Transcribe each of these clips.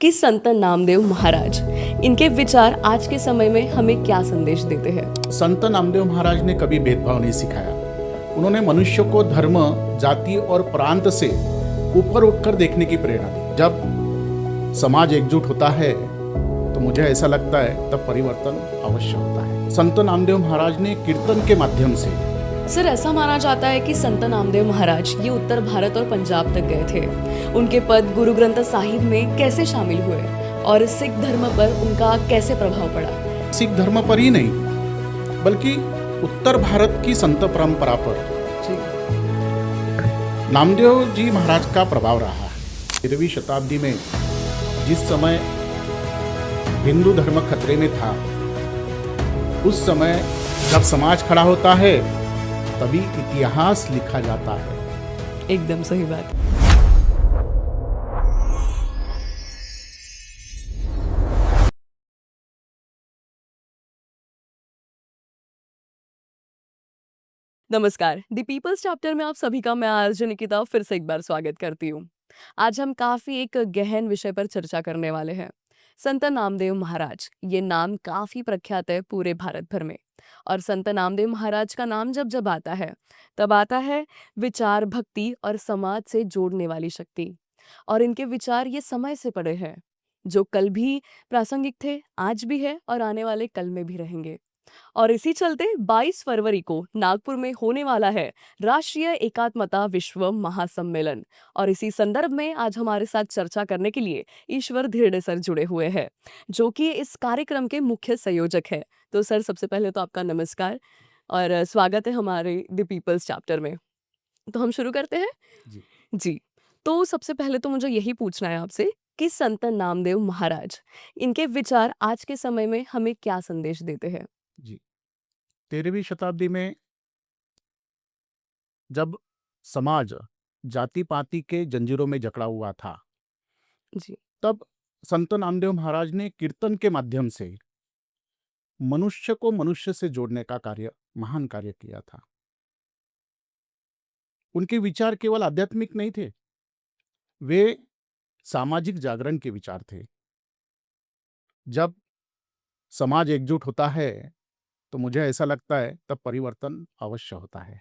कि संत नामदेव महाराज, इनके विचार आज के समय में हमें क्या संदेश देते हैं। संत नामदेव महाराज ने कभी भेदभाव नहीं सिखाया। उन्होंने मनुष्य को धर्म, जाति और प्रांत से ऊपर उठकर देखने की प्रेरणा दी। जब समाज एकजुट होता है तो मुझे ऐसा लगता है तब परिवर्तन अवश्य होता है। संत नामदेव महाराज ने कीर्तन के माध्यम से सर, ऐसा माना जाता है कि संत नामदेव महाराज ये उत्तर भारत और पंजाब तक गए थे। उनके पद गुरु ग्रंथ साहिब में कैसे शामिल हुए और सिख धर्म पर उनका कैसे प्रभाव पड़ा? सिख धर्म पर ही नहीं बल्कि उत्तर भारत की संत परंपरा पर नामदेव जी महाराज का प्रभाव रहा है। 13वीं शताब्दी में जिस समय हिंदू धर्म खतरे में था, उस समय जब समाज खड़ा होता है तभी इतिहास लिखा जाता है। एकदम सही बात। नमस्कार, द पीपल्स चैप्टर में आप सभी का मैं आरजे निकिता फिर से एक बार स्वागत करती हूँ। आज हम काफी एक गहन विषय पर चर्चा करने वाले हैं। संत नामदेव महाराज, ये नाम काफी प्रख्यात है पूरे भारत भर में। और संत नामदेव महाराज का नाम जब जब आता है तब आता है विचार, भक्ति और समाज से जोड़ने वाली शक्ति। और इनके विचार ये समय से पड़े हैं, जो कल भी प्रासंगिक थे, आज भी है और आने वाले कल में भी रहेंगे। और इसी चलते 22 फरवरी को नागपुर में होने वाला है राष्ट्रीय एकात्मता विश्व महासम्मेलन। और इसी संदर्भ में आज हमारे साथ चर्चा करने के लिए ईश्वर धीरडे सर जुड़े हुए हैं, जो कि इस कार्यक्रम के मुख्य संयोजक है। तो सर, सबसे पहले तो आपका नमस्कार और स्वागत है हमारे द पीपल्स चैप्टर में। तो हम शुरू करते हैं जी। जी। तो सबसे पहले तो मुझे यही पूछना है आपसे कि संत नामदेव महाराज, इनके विचार आज के समय में हमें क्या संदेश देते हैं? जी 13वीं शताब्दी में जब समाज जाति पाति के जंजीरों में जकड़ा हुआ था, जी। तब संत नामदेव महाराज ने कीर्तन के माध्यम से मनुष्य को मनुष्य से जोड़ने का महान कार्य किया था। उनके विचार केवल आध्यात्मिक नहीं थे, वे सामाजिक जागरण के विचार थे। जब समाज एकजुट होता है तो मुझे ऐसा लगता है तब परिवर्तन अवश्य होता है।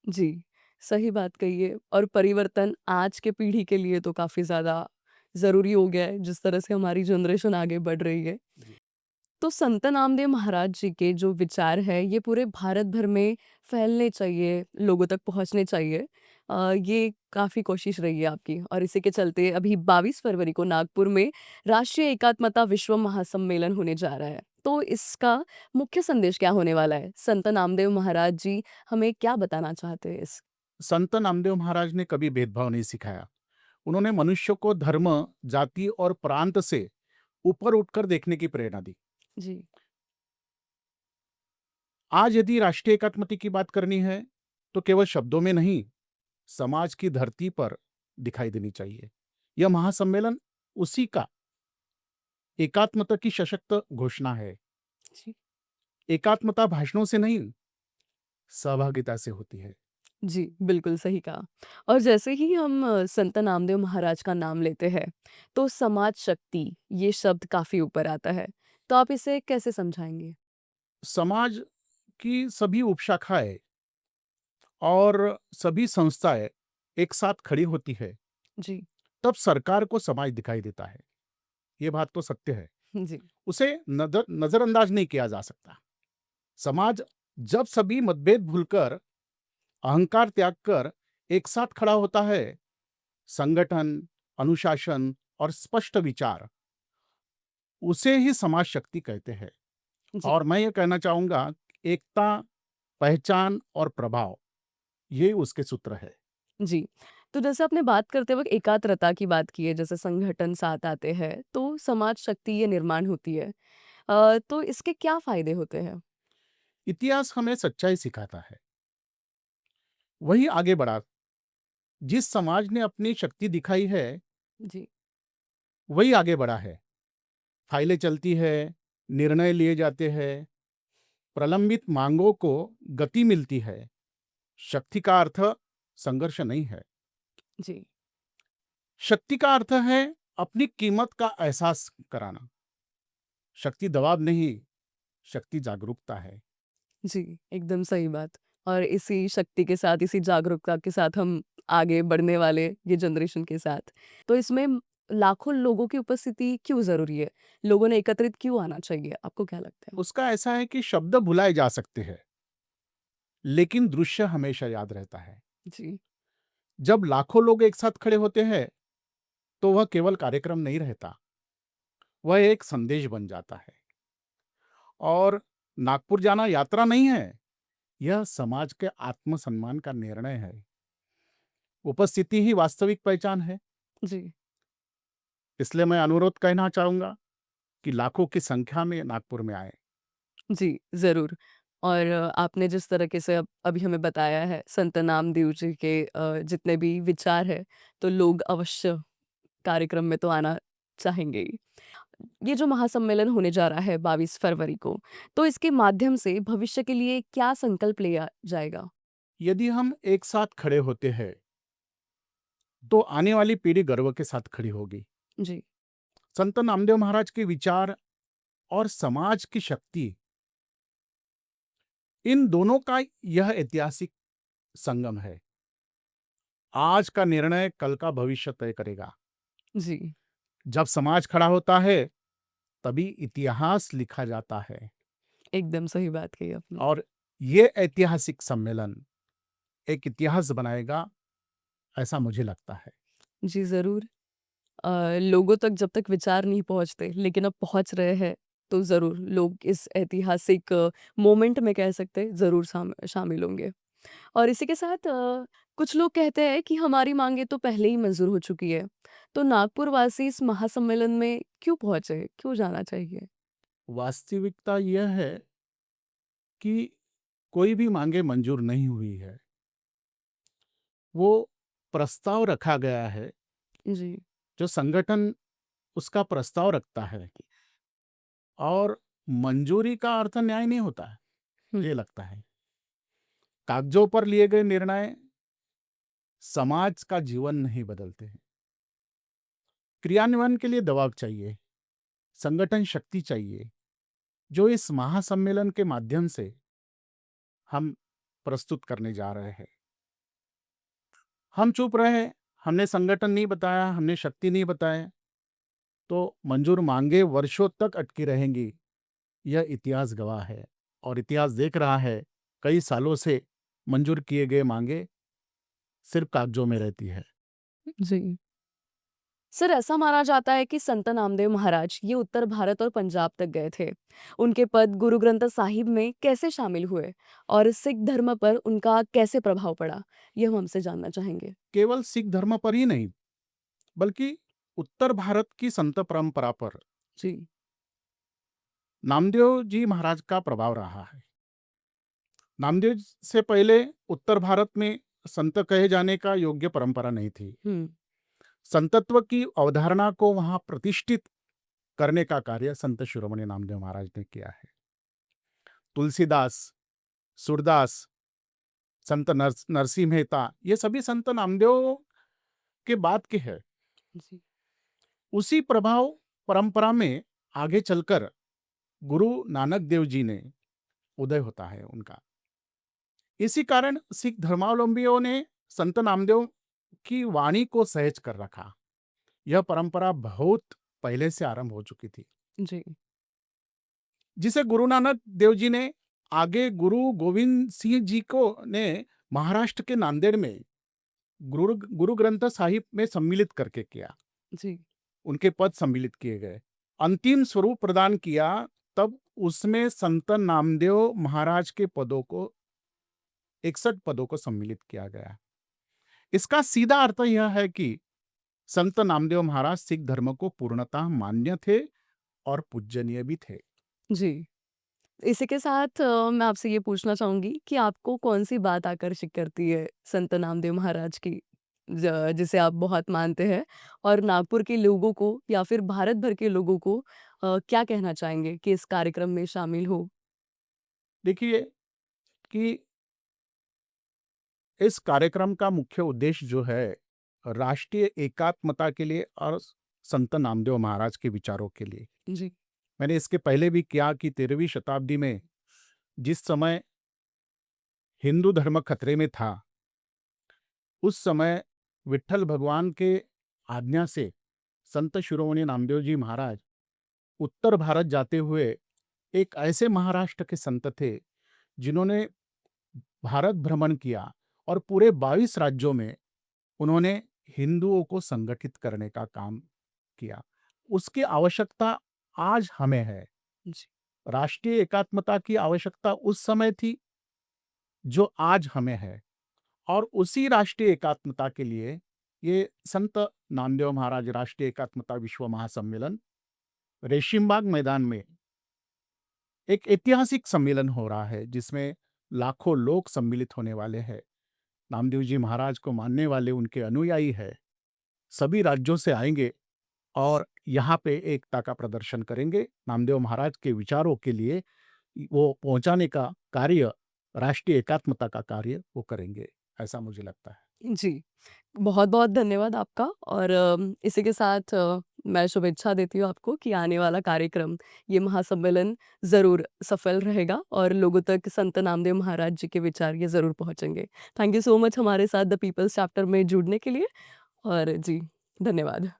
जी, सही बात कही है। और परिवर्तन आज के पीढ़ी के लिए तो काफ़ी ज़्यादा ज़रूरी हो गया है, जिस तरह से हमारी जनरेशन आगे बढ़ रही है। जी। तो संत नामदेव महाराज जी के जो विचार है, ये पूरे भारत भर में फैलने चाहिए, लोगों तक पहुँचने चाहिए। ये काफ़ी कोशिश रही है आपकी और इसी के चलते अभी 22 फरवरी को नागपुर में राष्ट्रीय एकात्मता विश्व महासम्मेलन होने जा रहा है। तो इसका मुख्य संदेश क्या होने वाला है? संत नामदेव महाराज जी हमें क्या बताना चाहते हैं इस? संत नामदेव महाराज ने कभी भेदभाव नहीं सिखाया। उन्होंने मनुष्य को धर्म, जाति और प्रांत से ऊपर उठकर देखने की प्रेरणा दी। जी। आज यदि राष्ट्रीय एकात्मता की बात करनी है तो केवल शब्दों में नहीं, समाज की धरती पर दिखाई देनी चाहिए। यह महासम्मेलन उसी का एकात्मता की सशक्त घोषणा है। जी। एकात्मता भाषणों से नहीं, सहभागिता से होती है। जी, बिल्कुल सही कहा। और जैसे ही हम संत नामदेव महाराज का नाम लेते हैं, तो समाज शक्ति ये शब्द काफ़ी ऊपर आता है। तो आप इसे कैसे समझाएँगे? समाज की सभी उपशाखाएं और सभी संस्थाएं एक साथ खड़ी होती है, जी। तब सरकार को समाज दिखाई देता है। ये बात तो सत्य है, जी। उसे नजरअंदाज नहीं किया जा सकता। समाज जब सभी मतभेद भूलकर, अहंकार त्याग कर एक साथ खड़ा होता है, संगठन, अनुशासन और स्पष्ट विचार, उसे ही समाज शक्ति कहते हैं। जी। और मैं ये कहना चाहूंगा, एकता, पहचान और प्रभाव, ये उसके सूत्र है। जी। तो जैसे आपने बात करते वक़्त एकाग्रता की बात की है, जैसे संगठन साथ आते हैं, तो समाज शक्ति ये निर्माण होती है। तो इसके क्या फ़ायदे होते हैं? इतिहास हमें सच्चाई सिखाता है, वही आगे बढ़ा। जिस समाज ने अपनी शक्ति दिखाई है जी। वही आगे बढ़ा है। फाइलें चलती है, निर्णय लिए जाते हैं, प्रलंबित मांगों को गति मिलती है। शक्ति का अर्थ संघर्ष नहीं है, जी। शक्ति का अर्थ है अपनी कीमत का एहसास कराना। शक्ति दबाव नहीं, शक्ति जागरूकता है। जी, एकदम सही बात। और इसी शक्ति के साथ, इसी जागरूकता के साथ हम आगे बढ़ने वाले ये जनरेशन के साथ। तो इसमें लाखों लोगों की उपस्थिति क्यों ज़रूरी है? लोगों ने एकत्रित क्यों आना चाहिए? आपको क्या लगता है? उसका ऐसा है कि शब्द भुलाए जा सकते हैं, लेकिन दृश्य हमेशा याद रहता है। जी, जब लाखों लोग एक साथ खड़े होते हैं, तो वह केवल कार्यक्रम नहीं रहता, वह एक संदेश बन जाता है। और नागपुर जाना यात्रा नहीं है, यह समाज के आत्मसम्मान का निर्णय है। उपस्थिति ही वास्तविक पहचान है। जी, इसलिए मैं अनुरोध कहना चाहूँगा कि लाखों की संख्या में नागपुर में आएँ। जी, ज़रूर। और आपने जिस तरीके से अभी हमें बताया है संत नामदेव जी के जितने भी विचार हैं, तो लोग अवश्य कार्यक्रम में तो आना चाहेंगे ही। ये जो महासम्मेलन होने जा रहा है 22 फरवरी को, तो इसके माध्यम से भविष्य के लिए क्या संकल्प लिया जाएगा? यदि हम एक साथ खड़े होते हैं, तो आने वाली पीढ़ी गर्व के साथ खड़ी होगी। जी, संत नामदेव महाराज के विचार और समाज की शक्ति, इन दोनों का यह ऐतिहासिक संगम है। आज का निर्णय कल का भविष्य तय करेगा। जी, जब समाज खड़ा होता है, तभी इतिहास लिखा जाता है। एकदम सही बात कही आपने। और ये ऐतिहासिक सम्मेलन एक इतिहास बनाएगा, ऐसा मुझे लगता है। जी, ज़रूर। लोगों तक जब तक विचार नहीं पहुँचते, लेकिन अब पहुँच रहे हैं, तो ज़रूर लोग इस ऐतिहासिक मोमेंट में कह सकते हैं, ज़रूर शामिल होंगे। और इसी के साथ कुछ लोग कहते हैं कि हमारी माँगें तो पहले ही मंज़ूर हो चुकी है। तो नागपुर वासी इस महासम्मेलन में क्यों पहुँचे? क्यों जाना चाहिए? वास्तविकता यह है कि कोई भी मांगे मंजूर नहीं हुई है। वो प्रस्ताव रखा गया है, जी। जो संगठन उसका प्रस्ताव रखता है, और मंजूरी का अर्थ न्याय नहीं होता है, हुँ, ये लगता है। कागजों पर लिए गए निर्णय समाज का जीवन नहीं बदलते हैं। क्रियान्वयन के लिए दबाव चाहिए, संगठन शक्ति चाहिए, जो इस महासम्मेलन के माध्यम से हम प्रस्तुत करने जा रहे हैं। हम चुप रहे, हमने संगठन नहीं बताया, हमने शक्ति नहीं बताया, तो मंजूर मांगे वर्षों तक अटकी रहेंगी। यह इतिहास गवाह है, और इतिहास देख रहा है, कई सालों से मंजूर किए गए मांगे सिर्फ कागजों में रहती है। जी। सर ऐसा माना जाता है कि संत नामदेव महाराज ये उत्तर भारत और पंजाब तक गए थे। उनके पद गुरु ग्रंथ साहिब में कैसे शामिल हुए और सिख धर्म पर उनका कैसे प्रभाव पड़ा? ये हम हमसे जानना चाहेंगे। केवल सिख धर्म पर ही नहीं, बल्कि उत्तर भारत की संत परंपरा पर जी, नामदेव जी महाराज का प्रभाव रहा है। नामदेव से पहले उत्तर भारत में संत कहे जाने का योग्य परंपरा नहीं थी। हुँ, संतत्व की अवधारणा को वहां प्रतिष्ठित करने का कार्य संत शिरोमणि नामदेव महाराज ने किया है। तुलसीदास, सूरदास, संत नरसिंह मेहता, ये सभी संत नामदेव के बाद के हैं। जी, उसी प्रभाव परंपरा में आगे चलकर गुरु नानक देव जी ने उदय होता है उनका। इसी कारण सिख धर्मावलंबियों ने संत नामदेव की वाणी को सहेज कर रखा। यह परंपरा बहुत पहले से आरंभ हो चुकी थी, जी, जिसे गुरु नानक देव जी ने आगे गुरु गोविंद सिंह जी को ने महाराष्ट्र के नांदेड़ में गुरु ग्रंथ साहिब में सम्मिलित करके किया। जी, उनके पद सम्मिलित किए गए, अंतिम स्वरूप प्रदान किया। तब उसमें संत नामदेव महाराज के पदों को 61 पदों को सम्मिलित किया गया। इसका सीधा अर्थ यह है कि संत नामदेव महाराज सिख धर्म को पूर्णतः मान्य थे और पूजनीय भी थे। जी। इसी के साथ मैं आपसे ये पूछना चाहूँगी कि आपको कौन-सी बात आकर्षित करती है संत नामदेव महाराज की जिसे आप बहुत मानते हैं और नागपुर के लोगों को या फिर भारत भर के लोगों को क्या कहना चाहेंगे कि इस कार्यक्रम में शामिल हो? देखिए कि इस कार्यक्रम का मुख्य उद्देश्य जो है, राष्ट्रीय एकात्मता के लिए और संत नामदेव महाराज के विचारों के लिए। जी। मैंने इसके पहले भी किया कि 13वीं शताब्दी में जिस समय हिंदू धर्म खतरे में था, उस समय विट्ठल भगवान के आज्ञा से संत शिरोमणि नामदेव जी महाराज उत्तर भारत जाते हुए एक ऐसे महाराष्ट्र के संत थे जिन्होंने भारत भ्रमण किया और पूरे 22 राज्यों में उन्होंने हिंदुओं को संगठित करने का काम किया। उसकी आवश्यकता आज हमें है। जी। राष्ट्रीय एकात्मता की आवश्यकता उस समय थी जो आज हमें है, और उसी राष्ट्रीय एकात्मता के लिए ये संत नामदेव महाराज राष्ट्रीय एकात्मता विश्व महासम्मेलन रेशिमबाग मैदान में एक ऐतिहासिक सम्मेलन हो रहा है, जिसमें लाखों लोग सम्मिलित होने वाले हैं। नामदेव जी महाराज को मानने वाले उनके अनुयायी है, सभी राज्यों से आएंगे और यहाँ पे एकता का प्रदर्शन करेंगे। नामदेव महाराज के विचारों के लिए वो पहुंचाने का कार्य, राष्ट्रीय एकात्मता का कार्य वो करेंगे, ऐसा मुझे लगता है। जी। बहुत-बहुत धन्यवाद आपका और इसी के साथ मैं शुभेच्छा देती हूँ आपको कि आने वाला कार्यक्रम, ये महासम्मेलन ज़रूर सफल रहेगा और लोगों तक संत नामदेव महाराज जी के विचार ये ज़रूर पहुँचेंगे। थैंक यू सो मच हमारे साथ द पीपल्स चैप्टर में जुड़ने के लिए और जी, धन्यवाद।